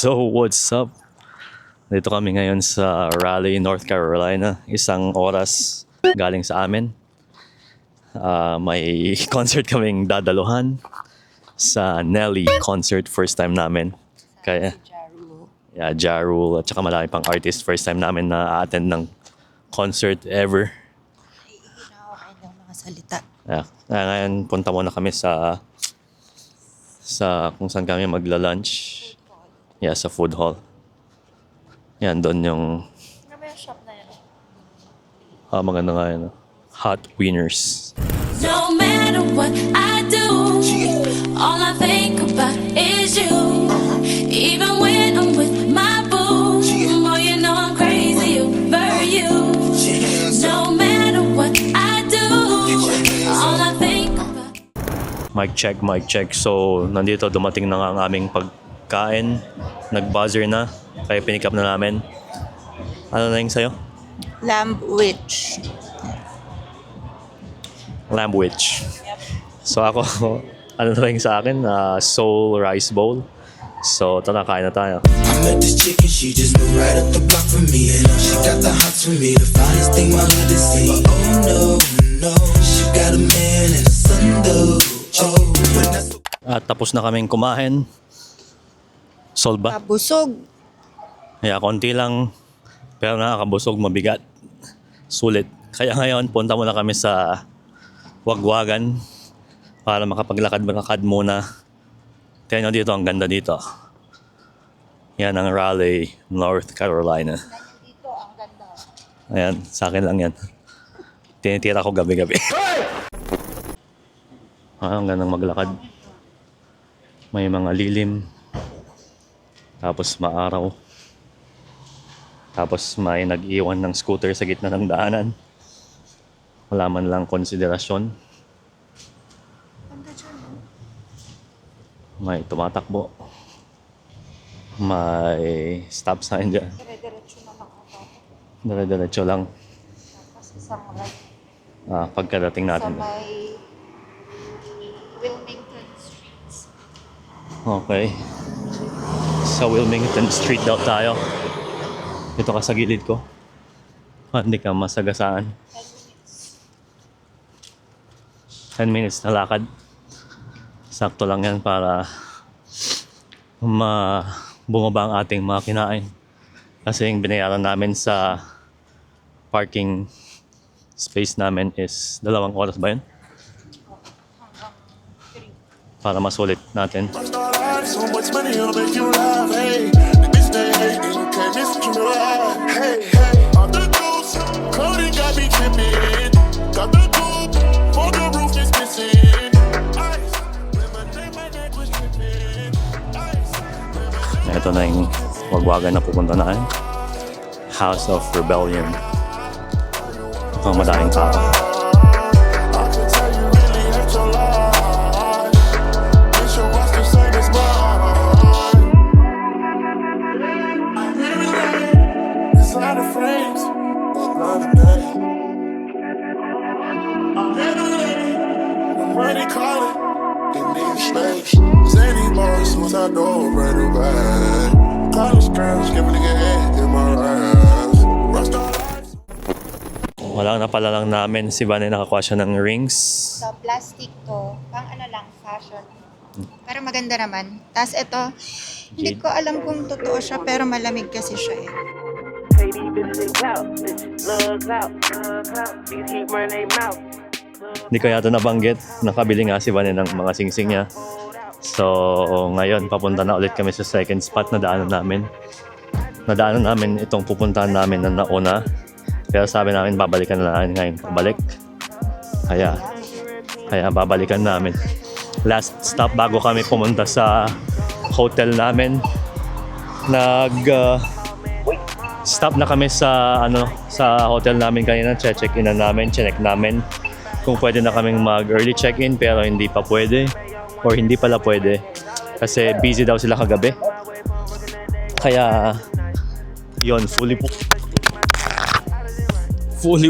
So, what's up? Dito kami ngayon sa Raleigh, North Carolina. Isang oras galing sa amin. May concert kaming dadaluhan sa Nelly concert. First time namin. Kaya, yeah, Ja Rule at saka marami pang artist. First time namin na attend ng concert ever. Nakakain ng mga salita. Yeah. Ngayon, punta muna kami sa kung saan kami magla-lunch. Yeah, sa food hall. Yan, doon yung Ano ba yung shop na yun? maganda nga yun. Hot Wieners. No matter what I do, all I think about is you. Even when I'm with my boo, oh, you know I'm crazy over you. No matter what I do, all I think about. Mic check. So, nandito dumating na nga ang aming pagkain. Nag-buzzer na. Kaya pinick up na namin. Ano na yung sa'yo? Lamb witch. Lamb witch. So ako, ano na yung sa akin? Soul rice bowl. So, tara, kain na tayo. I met this chick and she just moved right up the block from me. And she got the hots for me, the finest thing my hood has seen. But oh no, she got a man and a son though. Oh, when that's At tapos na kaming kumain. Sold ba? Kabusog. Yeah, konti lang. Pero nakakabusog, mabigat. Sulit. Kaya ngayon, punta muna kami sa Wagwagan para makapaglakad-lakad muna. Tingnan nyo dito, ang ganda dito. Yan ang Raleigh, North Carolina. Dito, ang ganda. Ayan, sa akin lang yan. Tinitira ko gabi-gabi. Ang gandang maglakad. May mga lilim. Tapos maaraw. Tapos may nag-iwan ng scooter sa gitna ng daanan. Wala man lang konsiderasyon. Ganda dyan. May tumatakbo. May stop sign dyan. Dire-diretso naman ako. Dire-diretso lang. Tapos isang right Pagkadating sa natin. may Wilmington Streets. Okay. Sa Wilmington Street daw tayo. Dito ka sa gilid ko. Hindi ka masagasaan. 10 minutes na lakad. Sakto lang yan para bumaba ang ating mga kinain. Kasi yung binayaran namin sa parking space namin is 2 oras ba yun? Para masulit natin. So much money, it'll make you laugh. Hey, this day, hey, okay, this is you laugh. Hey, I'm the juice. Clothing got me tripping. Got the coupe, for the roof is missing. Ice, when my neck was tripping. Ice, Ito na yung Wagwagan na pupunta na eh. House of Rebellion. Ang madaling tao. I can tell you really hate your life. Wish your watch the same as mine. Inside the frames, another day. I'm ready, call it. In these snakes, Zany boys, once I know I'm ready back. College girls, give a nigga head in my raps. Rockstar life. Wala na pala lang namin si Vanessa nakakuha siya ng rings. So, plastic to. Pang ano lang, fashion. Pero maganda naman. Tapos ito, hindi ko alam kung totoo siya, pero malamig kasi siya eh. Hey, these bitches they clout, bitches love clout, these keep running their mouth. Hindi ko yata nabanggit. Nakabili nga si Vanessa ng mga singsing niya. So, ngayon, papunta na ulit kami sa second spot na daanan namin. Nadaanan namin itong pupuntahan namin na nauna. Pero sabi namin, babalikan na namin ngayon. Pabalik. Kaya babalikan namin. Last stop bago kami pumunta sa hotel namin. Stop na kami sa hotel namin kanina. Check-in na namin, check namin kung pwede na kaming mag-early check-in pero hindi pa pwede or hindi pala pwede kasi busy daw sila kagabi. Kaya yon, fully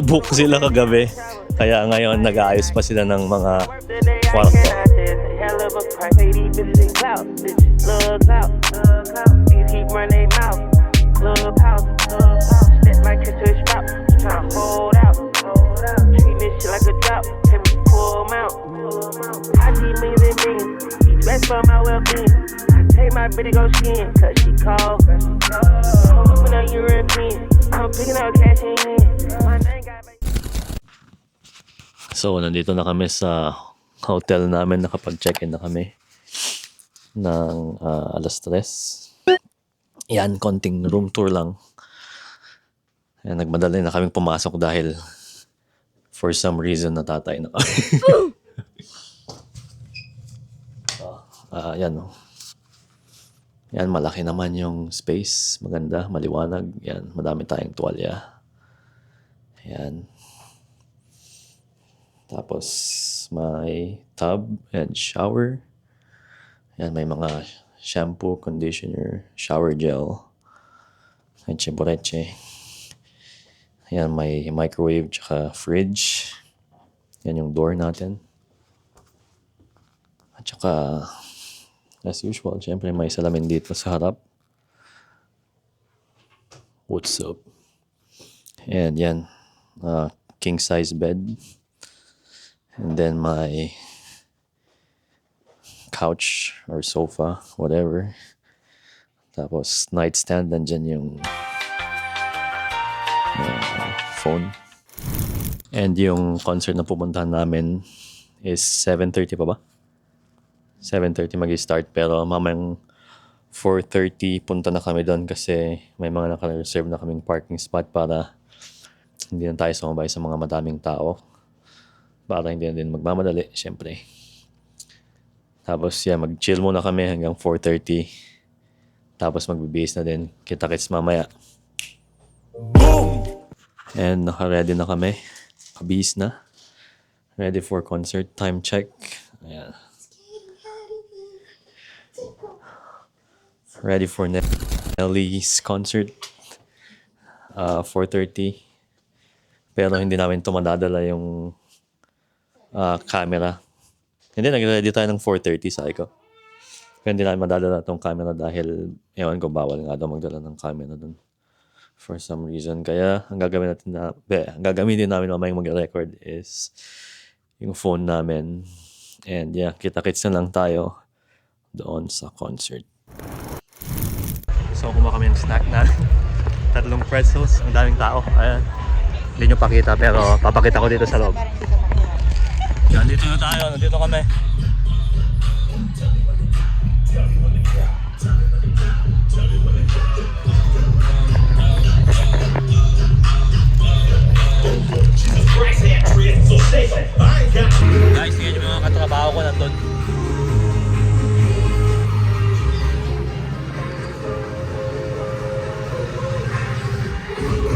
book sila kagabi. Kaya ngayon nag-aayos pa sila ng mga kwarto. Hell of a price, hey, these bitches they clout, bitches love clout, these keep run their mouth. Clubhouse. Step my kiss to his spout. Tryna hold out. Treat this shit like a drought. Take me full amount. I need millions and millions. Each best for my well-being. I take my bitty go skiing. Cause she called. I'm moving on European. I'm picking up cash in hand. My name got So, nandito na kami sa hotel namin. Nakapag-check-in na kami ng alas 3. Yan, konting room tour lang. Ayan, nagmadali na kaming pumasok dahil for some reason natatay na kami. Yan o. Yan, malaki naman yung space. Maganda, maliwanag. Yan, madami tayong tuwalya. Yan. Tapos, may tub and shower. Yan, may mga shampoo, conditioner, shower gel, leche boreche. Yan, may microwave tsaka fridge. Yan yung door natin. At tsaka, as usual, syempre may salamin dito sa harap. What's up? And yan, king size bed. And then my couch or sofa, whatever. Tapos nightstand, nandyan yung phone. And yung concert na pupuntahan namin is 7:30 pa ba? 7:30 mag-start, pero mamayang 4:30 punta na kami doon kasi may mga naka-reserve na kaming parking spot para hindi na tayo sumabay sa mga madaming tao. Para hindi na din magmamadali, syempre. Tapos mag-chill muna kami hanggang 4:30. Tapos magbibihis na din. Kita-kits mamaya. Boom! And naka-ready na kami. Kabihis na. Ready for concert. Time check. Ayan. Ready for Nelly's concert. 4:30. Pero hindi namin ito madadala yung camera. Hindi, nag-ready tayo ng 4:30, sabi ko. Pero hindi namin madadala itong camera dahil, ewan ko, bawal nga daw magdala ng camera dun. For some reason. Kaya, ang gagamitin namin mamayang mag-record is yung phone namin. And yeah, kita-kits na lang tayo doon sa concert. So, kumuha kami ng snack na 3 pretzels. Ang daming tao. Ayan. Hindi nyo pakita, pero papakita ko dito sa loob. Nandito na tayo, nandito kami. Guys, tingnan nyo mga katrabaho ko nandun.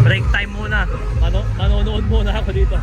Break time muna. Manonood muna ako dito.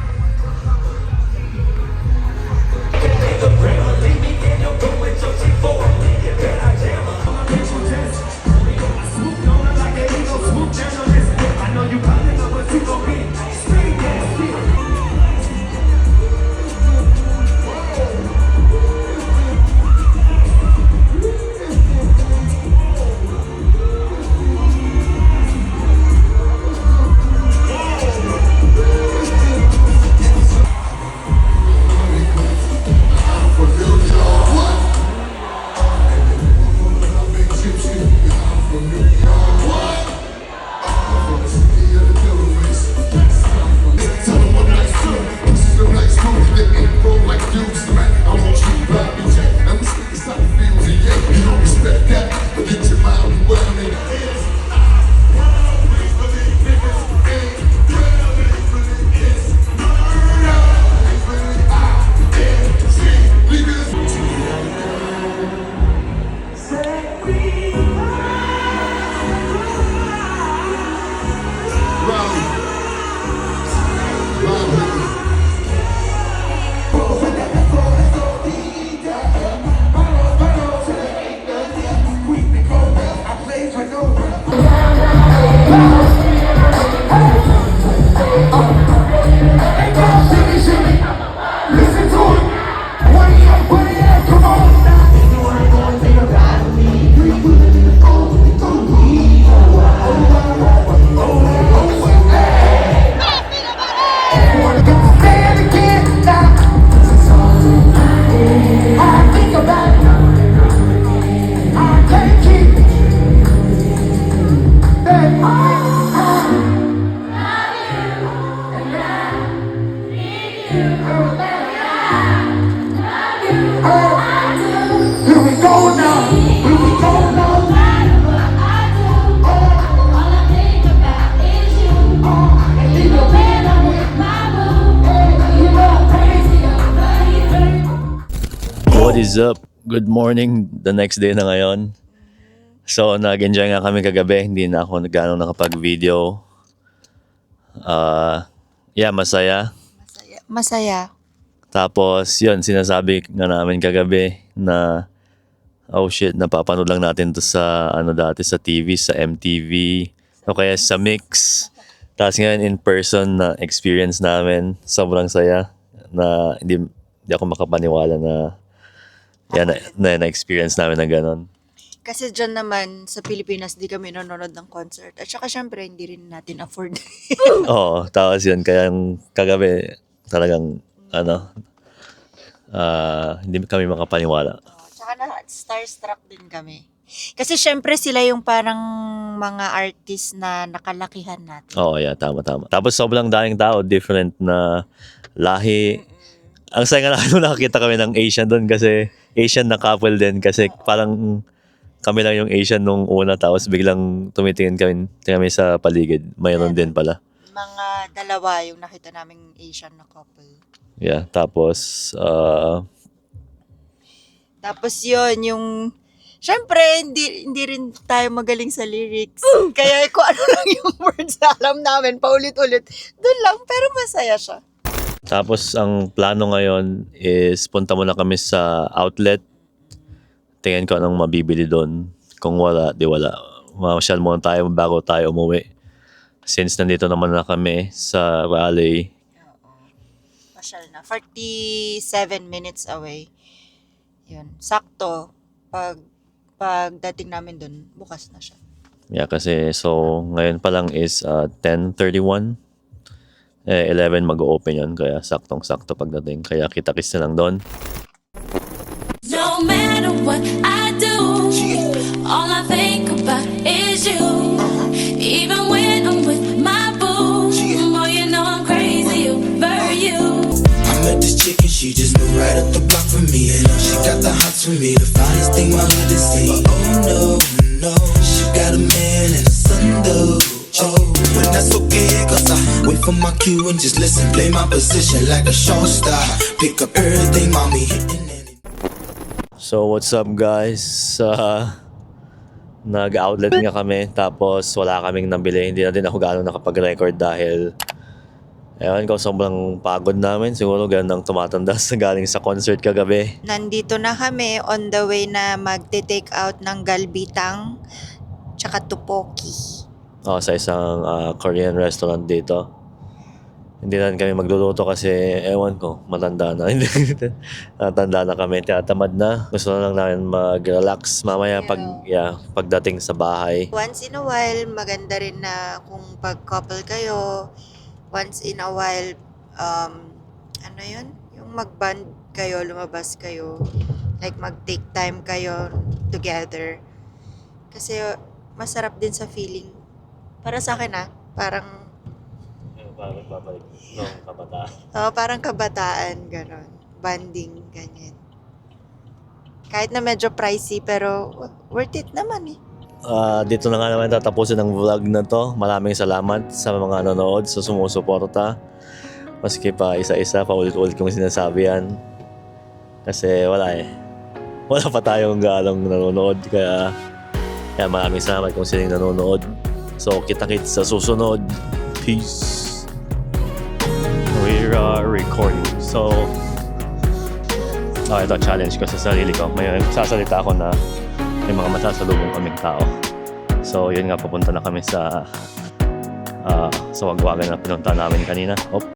is up? Good morning. The next day na ngayon. So, nag-enjoy nga kami kagabi. Hindi na ako gano'ng nakapag-video. Yeah, masaya. Masaya. Tapos, yun, sinasabi nga namin kagabi na oh shit, napapanood lang natin to sa dati sa TV, sa MTV o kaya sa Mix. Tapos ngayon in person na experience namin, sobrang saya na hindi ako makapaniwala na yan na experience namin na ganon. Kasi dyan naman sa Pilipinas, di kami nanonood ng concert. At saka syempre, hindi rin natin afford. Oo, tapos yun, kaya yung kagabi talagang hindi kami makapaniwala. Tsaka na starstruck din kami. Kasi syempre sila yung parang mga artist na nakalakihan natin. Oo, yeah, tama. Tapos sobrang daming tao, different na lahi. Ang saya nga nung nakakita kami ng Asian doon kasi Asian na couple din kasi parang kami lang yung Asian nung una tapos biglang tumitingin kami sa paligid. Mayroon din pala. Mga dalawa yung nakita naming Asian na couple. Yeah, tapos yun, yung syempre, hindi rin tayo magaling sa lyrics. Kaya kung ano lang yung words na alam namin, paulit-ulit, doon lang, pero masaya siya. tapos ang plano ngayon is punta muna kami sa outlet. Tingnan ko anong mabibili doon. Kung wala, di wala. Mamasyal muna tayo bago tayo umuwi. Since nandito naman na kami sa Raleigh. Pasyal na. 47 minutes away. Yun. Sakto. Pagdating namin doon, bukas na siya. Yeah, kasi so ngayon pa lang is 10:31. 11 mag-open yun. Kaya saktong-sakto pagdating. Kaya kita-kits na lang doon. No matter what I do, all I think about is you. Even when I'm with my boo, oh, you know I'm crazy over you. I met this chick and she just moved right up the block from me. And she got the hots for me, the finest thing my hood has seen. But oh no, she got a man and a son though. Oh, but that's okay, cause I wait for my cue and just listen. Play my position like a show star. Pick up everything, mommy hitting it. So what's up guys? Nag-outlet nga kami tapos wala kaming nabili. Hindi na din ako gaano nakapag-record dahil ewan ko, sobrang pagod namin. Siguro ganang tumatanda sa galing sa concert kagabi. Nandito na kami on the way na magte-take out ng galbitang tsaka tupoki. Sa isang Korean restaurant dito. Hindi na kami magluluto kasi ewan ko, matanda na. Natanda na kami, tinatamad na. Gusto na lang namin mag-relax mamaya pagdating sa bahay. Once in a while, maganda rin na kung pag-couple kayo, once in a while, yung mag-band kayo, lumabas kayo, like mag-take time kayo together. Kasi masarap din sa feeling. Para sa akin parang Babalik ng kabataan. parang kabataan, gano'n. Banding, ganyan. Kahit na medyo pricey, pero worth it naman eh. Dito na nga naman tatapusin ang vlog na to. Maraming salamat sa mga nanonood, sa sumusuporta. Maski pa isa-isa, paulit-ulit kong sinasabi yan. Kasi wala pa tayong galong nanonood. Kaya maraming salamat kung sino yung nanonood. So, kita-kits sa susunod. Peace. We are recording. So, ito challenge ko sa sarili ko. May sasalita ako na may mga masasalubong kaming tao. So, yun nga, papunta na kami sa wagwagan na pinunta namin kanina.